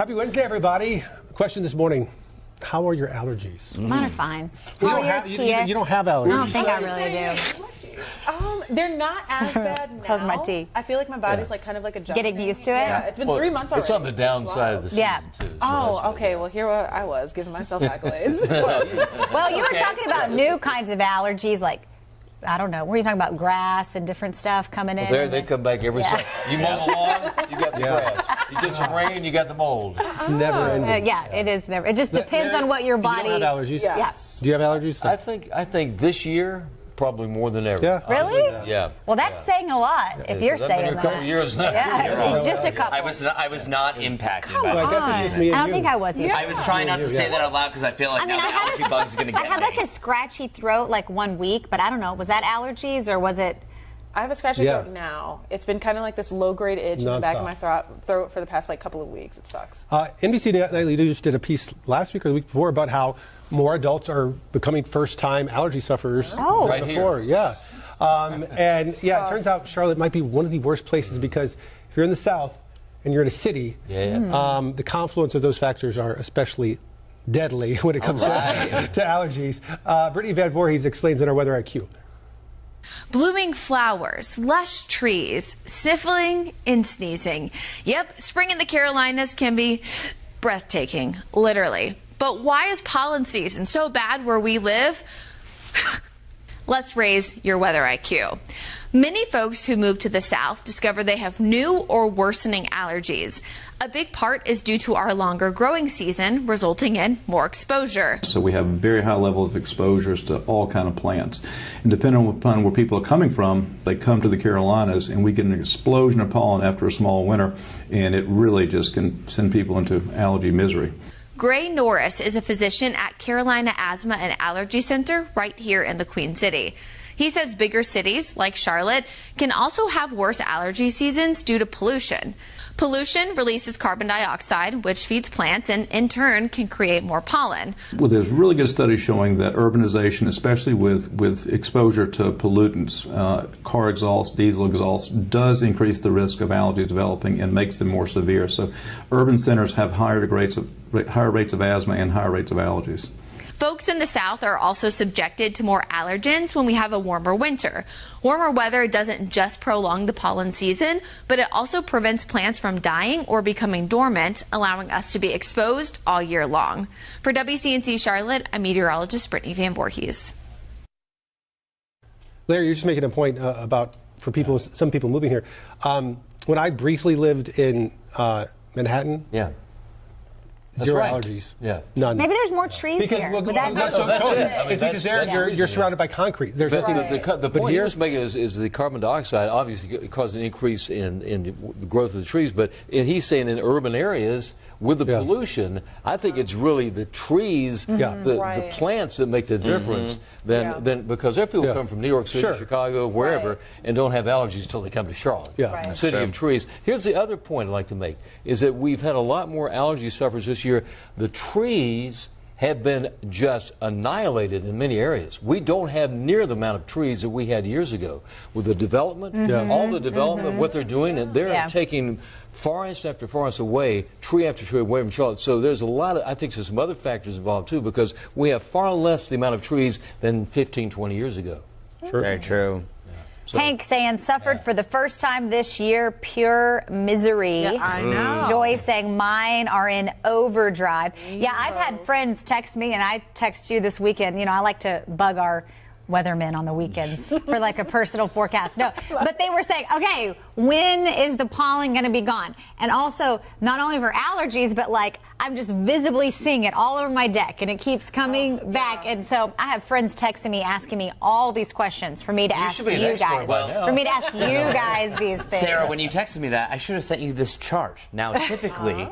Happy Wednesday, everybody. Question this morning: how are your allergies? Mine are fine. You don't have allergies. I don't think I really do. They're not as bad now. Close my teeth. I feel like my body's like kind of like adjusting. Getting used to it? Yeah, it's been 3 months already. It's on the downside of the season, too. So oh, okay. Well, here I was, giving myself accolades. Well, you were talking about new kinds of allergies, like, I don't know, were you talking about grass and different stuff coming in? There, they come back every summer. You mow the lawn, you got the grass. You get some rain, you got the mold. It's never ending. It is never. It just depends on what your body. You don't have allergies? Yes. Do you have allergies? I think this year, probably more than ever. Yeah. Really? Yeah. Well, that's saying a lot if you're saying that. A couple years now. Yeah, just a couple. I was not impacted by I guess it's just me and I don't you. think I was either. I was trying not to say that out loud because I feel like now the allergy bug's going to get me. I had like a scratchy throat like 1 week, but I don't know. Was that allergies or was it? I have a scratchy throat now. It's been kind of like this low-grade itch in the back of my throat for the past like couple of weeks. It sucks. NBC Nightly News did a piece last week or the week before about how more adults are becoming first-time allergy sufferers. Oh, right before, here. Yeah. And yeah, it turns out Charlotte might be one of the worst places because if you're in the South and you're in a city, the confluence of those factors are especially deadly when it comes to allergies. Brittany Van Voorhees explains in our Weather IQ. Blooming flowers, lush trees, sniffling and sneezing. Yep, spring in the Carolinas can be breathtaking, literally. But why is pollen season so bad where we live? Let's raise your weather IQ. Many folks who move to the South discover they have new or worsening allergies. A big part is due to our longer growing season, resulting in more exposure. So we have a very high level of exposures to all kind of plants. And depending upon where people are coming from, they come to the Carolinas and we get an explosion of pollen after a small winter, and it really just can send people into allergy misery. Gray Norris is a physician at Carolina Asthma and Allergy Center right here in the Queen City. He says bigger cities like Charlotte can also have worse allergy seasons due to pollution. Pollution releases carbon dioxide, which feeds plants and in turn can create more pollen. Well, there's really good studies showing that urbanization, especially with exposure to pollutants, car exhaust, diesel exhaust, does increase the risk of allergies developing and makes them more severe. So urban centers have higher rates of asthma and higher rates of allergies. Folks in the South are also subjected to more allergens when we have a warmer winter. Warmer weather doesn't just prolong the pollen season, but it also prevents plants from dying or becoming dormant, allowing us to be exposed all year long. For WCNC Charlotte, I'm meteorologist Brittany Van Voorhees. Larry, you're just making a point about for people, some people moving here. When I briefly lived in Manhattan, zero allergies. Yeah. None. Maybe there's more trees here. Well, Would that that's it. it's because there you're surrounded by concrete. There's nothing. The point he was making is the carbon dioxide obviously caused an increase in the growth of the trees, but he's saying in urban areas with the pollution, I think it's really the trees, the plants that make the difference than because there are people come from New York City, Chicago, wherever, and don't have allergies until they come to Charlotte, the city of trees. Here's the other point I'd like to make, is that we've had a lot more allergy sufferers this year. The trees have been just annihilated in many areas. We don't have near the amount of trees that we had years ago. With the development, all the development, what they're doing, and they're taking forest after forest away, tree after tree away from Charlotte. So there's a lot of, I think there's some other factors involved too, because we have far less the amount of trees than 15, 20 years ago. Very true. So, Hank saying suffered for the first time this year, pure misery. Yeah, I know. Joy saying mine are in overdrive. Yeah, I've had friends text me, and I text you this weekend. You know, I like to bug our weathermen on the weekends for like a personal forecast. No, but they were saying, okay, when is the pollen going to be gone? And also, not only for allergies, but like I'm just visibly seeing it all over my deck, and it keeps coming back. And so I have friends texting me, asking me all these questions for me to ask you guys. For me to ask you guys these things. Sarah, when you texted me that, I should have sent you this chart. Now, typically,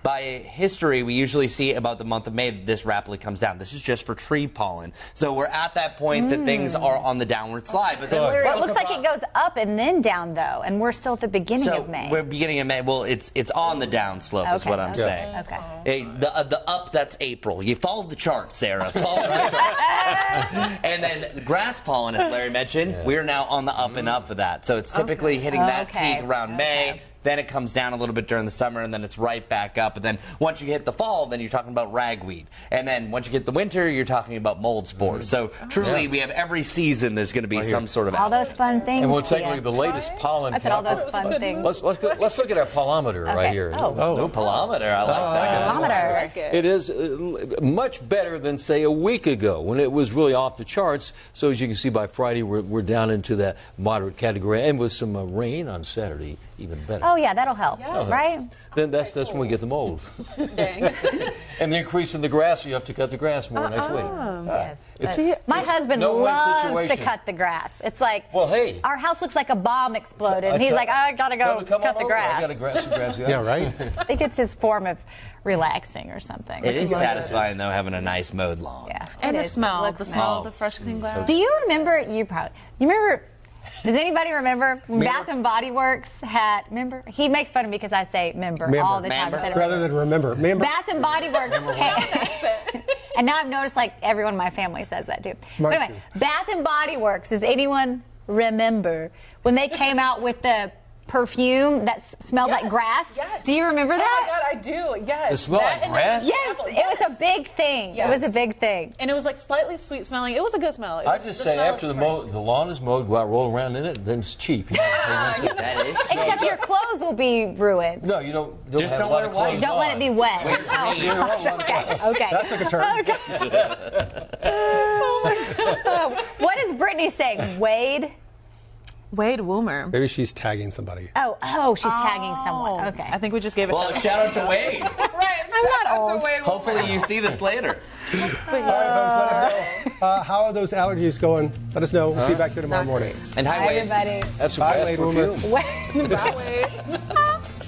by history, we usually see about the month of May that this rapidly comes down. This is just for tree pollen. So we're at that point that things are on the downward slide. But then well, it looks like it goes up and then down, though, and we're still at the beginning of May. We're beginning of May. Well, it's on the down slope is what I'm saying. Okay. Hey, the up, that's April. You followed the chart, Sarah. Follow the chart. And then the grass pollen, as Larry mentioned, we're now on the up and up for that. So it's typically hitting that peak around May. then it comes down a little bit during the summer, and then it's right back up. And then once you hit the fall, then you're talking about ragweed. And then once you get the winter, you're talking about mold spores. So truly, we have every season there's going to be some sort of all those fun things. And we'll take a look at the latest pollen. I said all those fun things. Let's look at our pollometer right here. Oh, pollometer. I like that. Pollometer. It is much better than, say, a week ago when it was really off the charts. So as you can see, by Friday, we're down into that moderate category. And with some rain on Saturday, even better. Oh, yeah, that'll help, right? Then that's when we get the mold. Dang. And the increase in the grass, you have to cut the grass more next week. Yes. My husband loves to cut the grass. It's like, well, hey, our house looks like a bomb exploded. And he's like, I gotta go cut the grass. I gotta grass some grass. Yeah, right. I think it's his form of relaxing or something. It is satisfying, though, having a nice mowed lawn. Yeah. And the is. smell. It The looks smell nice. of the fresh clean glass. Do you remember, you remember, does anybody remember when Bath and Body Works had, remember? He makes fun of me because I say member all the time. Rather than remember. Bath and Body Works came. And now I've noticed like everyone in my family says that too. But anyway, Bath and Body Works, does anyone remember when they came out with the perfume that smelled like grass? Yes. Do you remember that? Oh my God, I do. Yes. It smelled like grass? Yes, it was a big thing. Yes. It was a big thing. And it was like slightly sweet smelling. It was a good smell. I just say after the lawn is mowed, go out, roll around in it, then it's cheap. That is so Except your clothes will be ruined. No, you don't Just have don't a lot wear of white. clothes Don't let it be wet. Oh, gosh, okay. That took a turn. What is Brittany saying? Wade Woomer. Maybe she's tagging somebody. Oh, she's tagging someone. Okay. I think we just gave it. Well, shout out to Wade. I'm not old. Hopefully you see this later. All right, folks, let us know. How are those allergies going? Let us know. We'll see you back here tomorrow morning. And hi, Hi, Wade. everybody. That's some Bye, grass Wade perfume. Woomer. Bye, Wade.